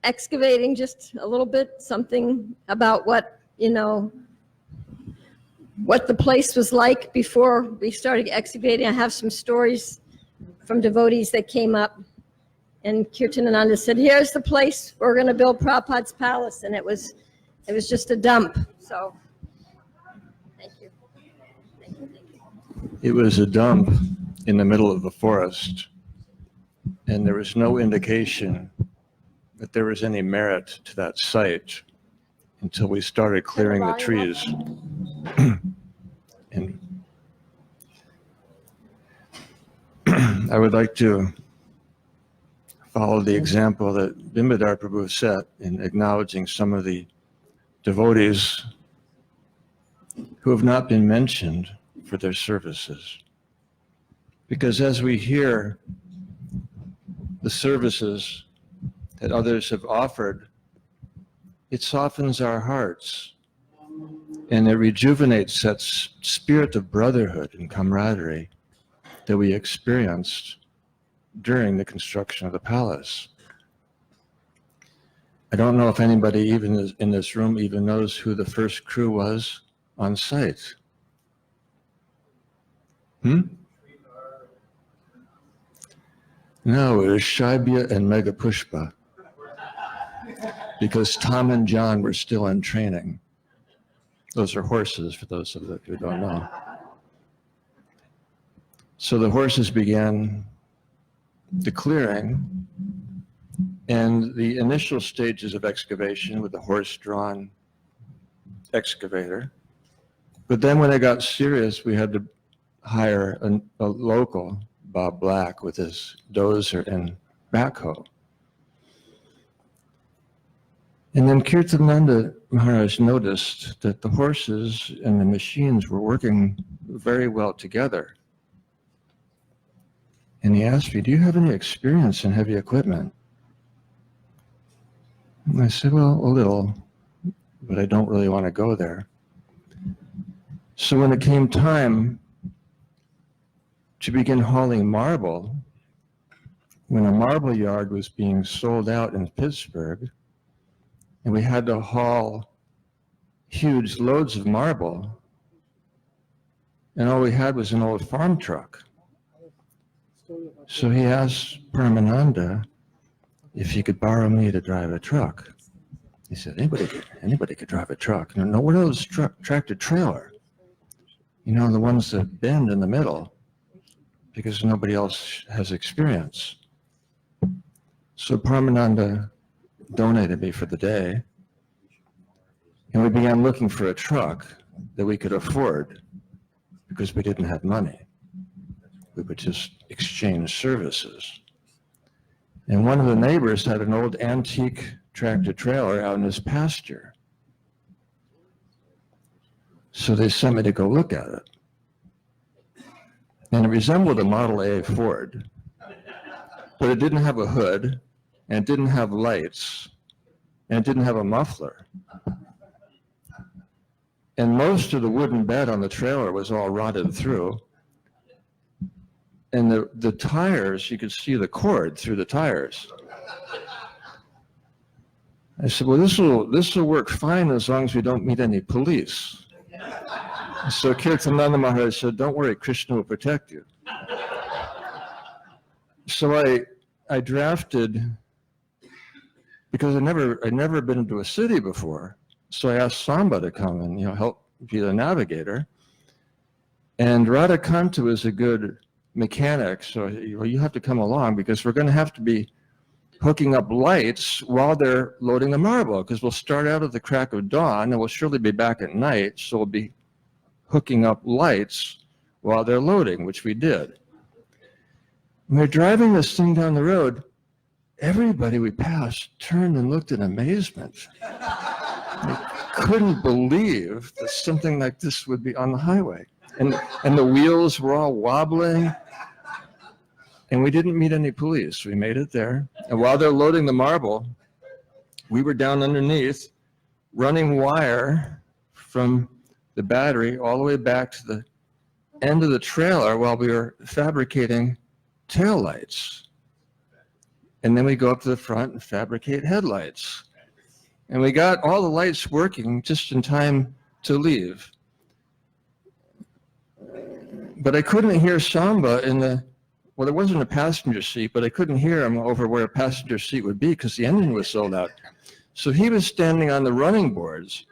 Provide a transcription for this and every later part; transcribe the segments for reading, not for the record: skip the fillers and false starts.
excavating just a little bit, something about what, what the place was like before we started excavating. I have some stories from devotees that came up, and Kirtanananda said, here's the place we're going to build Prabhupada's palace, and it was just a dump. So thank you. Thank you. It was a dump in the middle of the forest, and there was no indication that there was any merit to that site until we started clearing the trees. And I would like to follow the example that Bimbadar Prabhu set in acknowledging some of the devotees who have not been mentioned for their services. Because as we hear the services that others have offered, it softens our hearts and it rejuvenates that spirit of brotherhood and camaraderie that we experienced during the construction of the palace. I don't know if anybody even in this room even knows who the first crew was on site. No, it was Shaibya and Megapushpa, because Tom and John were still in training. Those are horses, for those of you who don't know. So the horses began the clearing, and the initial stages of excavation with the horse-drawn excavator. But then when it got serious, we had to hire a local, Bob Black, with his dozer and backhoe. And then Kirtananda Maharaj noticed that the horses and the machines were working very well together. And he asked me, do you have any experience in heavy equipment? And I said, well, a little, but I don't really want to go there. So when it came time to begin hauling marble, when a marble yard was being sold out in Pittsburgh, and we had to haul huge loads of marble, and all we had was an old farm truck. So he asked Paramananda if he could borrow me to drive a truck. He said, anybody could drive a truck. No, what are those tractor trailer? You know, the ones that bend in the middle, because nobody else has experience. So Paramananda donated me for the day, and we began looking for a truck that we could afford, because we didn't have money. We would just exchange services. And one of the neighbors had an old antique tractor trailer out in his pasture. So they sent me to go look at it. And it resembled a Model A Ford, but it didn't have a hood, and it didn't have lights, and it didn't have a muffler. And most of the wooden bed on the trailer was all rotted through. And the tires, you could see the cord through the tires. I said, well, this will work fine as long as we don't meet any police. So Kirtananda Maharaj said, don't worry, Krishna will protect you. So I drafted, because I'd never been into a city before, so I asked Samba to come and help be the navigator. And Radhakanta is a good mechanic, so you have to come along, because we're going to have to be hooking up lights while they're loading the marble, because we'll start out at the crack of dawn and we'll surely be back at night, so we'll be hooking up lights while they're loading, which we did. When we're driving this thing down the road, everybody we passed turned and looked in amazement. They couldn't believe that something like this would be on the highway. And the wheels were all wobbling. And we didn't meet any police. We made it there. And while they're loading the marble, we were down underneath running wire from the battery all the way back to the end of the trailer while we were fabricating taillights. And then we go up to the front and fabricate headlights. And we got all the lights working just in time to leave. But I couldn't hear Samba well, there wasn't a passenger seat, but I couldn't hear him over where a passenger seat would be because the engine was so loud. So he was standing on the running boards,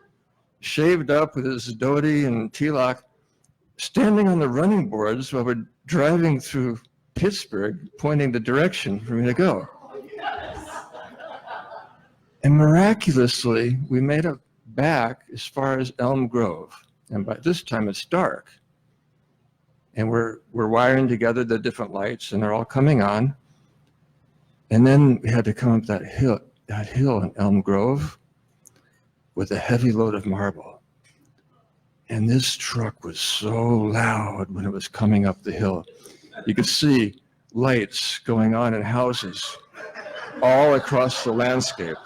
shaved up with his dhoti and tilak, standing on the running boards while we're driving through Pittsburgh, pointing the direction for me to go. And miraculously, we made it back as far as Elm Grove. And by this time it's dark. And we're wiring together the different lights and they're all coming on. And then we had to come up that hill in Elm Grove with a heavy load of marble. And this truck was so loud when it was coming up the hill. You could see lights going on in houses all across the landscape.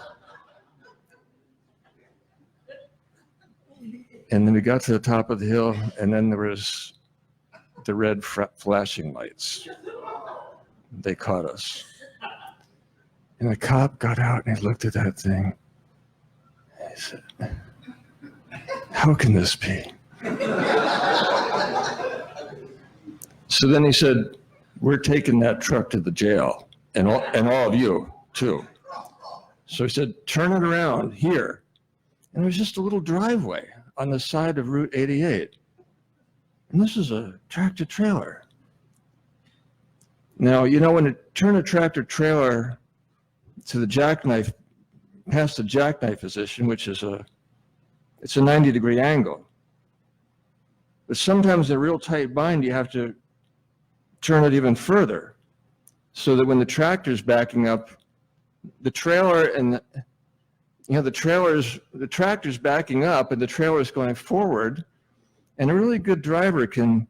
And then we got to the top of the hill, and then there was the red flashing lights. They caught us. And the cop got out and he looked at that thing. He said, "How can this be?" So then he said, "We're taking that truck to the jail, and all of you too." So he said, "Turn it around here." And it was just a little driveway on the side of Route 88. And this is a tractor trailer. Now, you know, when you turn a tractor trailer to the jackknife, past the jackknife position, which is it's a 90-degree angle. But sometimes in a real tight bind, you have to turn it even further so that when the tractor's backing up, the trailer and the tractor's backing up and the trailer's going forward. And a really good driver can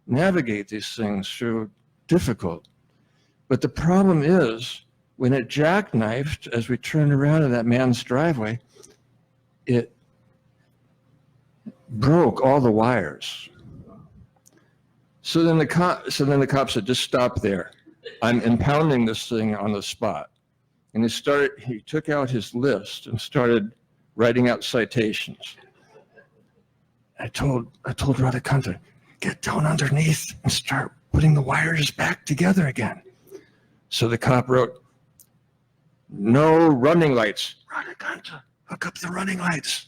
navigate these things through difficult. But the problem is, when it jackknifed, as we turned around in that man's driveway, it broke all the wires. So then the cop said, "Just stop there. I'm impounding this thing on the spot." And he took out his list and started writing out citations. I told Radhakanta, "Get down underneath and start putting the wires back together again." So the cop wrote, "No running lights." "Radhakanta, hook up the running lights."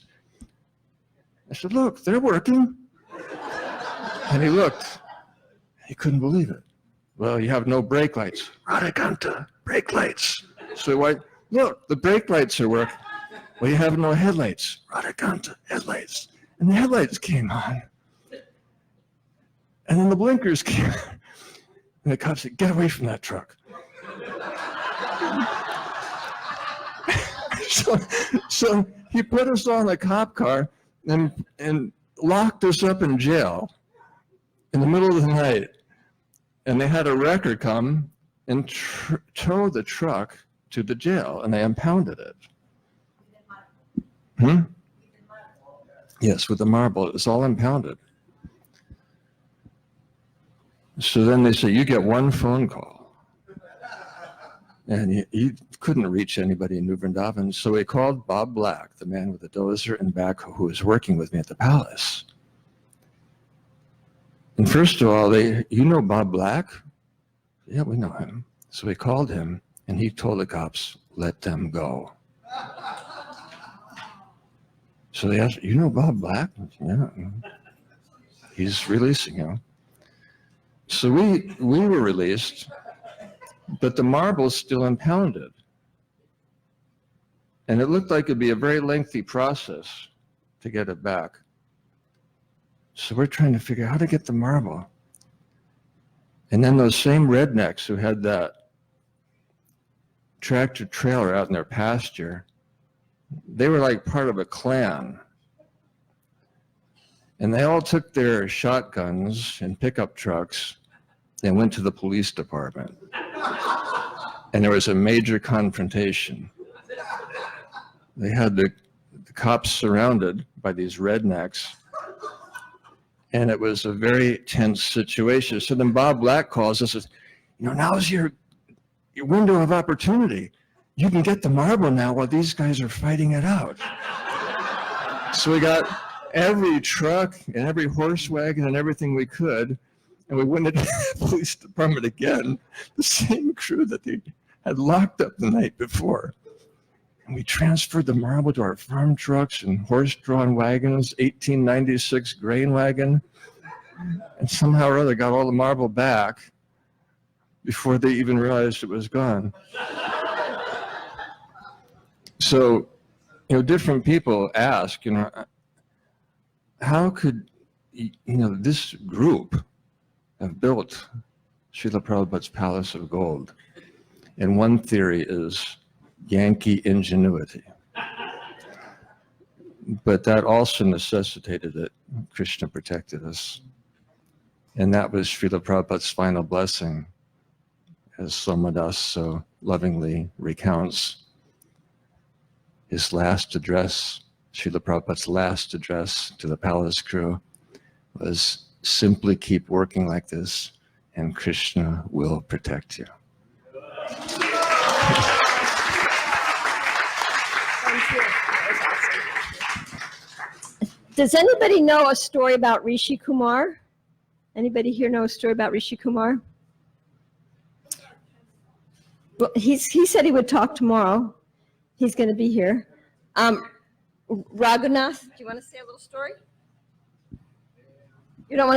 I said, "Look, they're working." And he looked. He couldn't believe it. "Well, you have no brake lights." "Radhakanta, brake lights." So I, "Look, the brake lights are working." "Well, you have no headlights." "Radhakanta, headlights." And the headlights came on. And then the blinkers came on. And the cop said, "Get away from that truck." So he put us all in a cop car and locked us up in jail in the middle of the night. And they had a wrecker come and tow the truck to the jail, and they impounded it. Yes, with the marble. It was all impounded. So then they say, "You get one phone call." And he couldn't reach anybody in New Vrindavan. So he called Bob Black, the man with the dozer and backhoe who was working with me at the palace. And first of all, "You know Bob Black?" "Yeah, we know him." So we called him and he told the cops, "Let them go." So they asked, "You know Bob Black?" "Yeah, he's releasing him." So we were released, but the marble's still impounded. And it looked like it'd be a very lengthy process to get it back. So we're trying to figure out how to get the marble. And then those same rednecks who had that tractor trailer out in their pasture, they were like part of a clan. And they all took their shotguns and pickup trucks and went to the police department. And there was a major confrontation. They had the cops surrounded by these rednecks. And it was a very tense situation. So then Bob Black calls us and says, "Now's your window of opportunity. You can get the marble now while these guys are fighting it out. So we got every truck and every horse wagon and everything we could, and we went into the police department again, the same crew that they had locked up the night before. And we transferred the marble to our farm trucks and horse-drawn wagons, 1896 grain wagon, and somehow or other got all the marble back before they even realized it was gone. So, different people ask, how could, this group have built Srila Prabhupada's Palace of Gold? And one theory is Yankee ingenuity. But that also necessitated that Krishna protected us. And that was Srila Prabhupada's final blessing, as Somadas so lovingly recounts. His last address, Srila Prabhupada's last address to the palace crew was, simply keep working like this and Krishna will protect you. Thank you. Does anybody know a story about Rishi Kumar? Anybody here know a story about Rishi Kumar? Well, he said he would talk tomorrow. He's going to be here. Raghunath, do you want to say a little story? You don't want to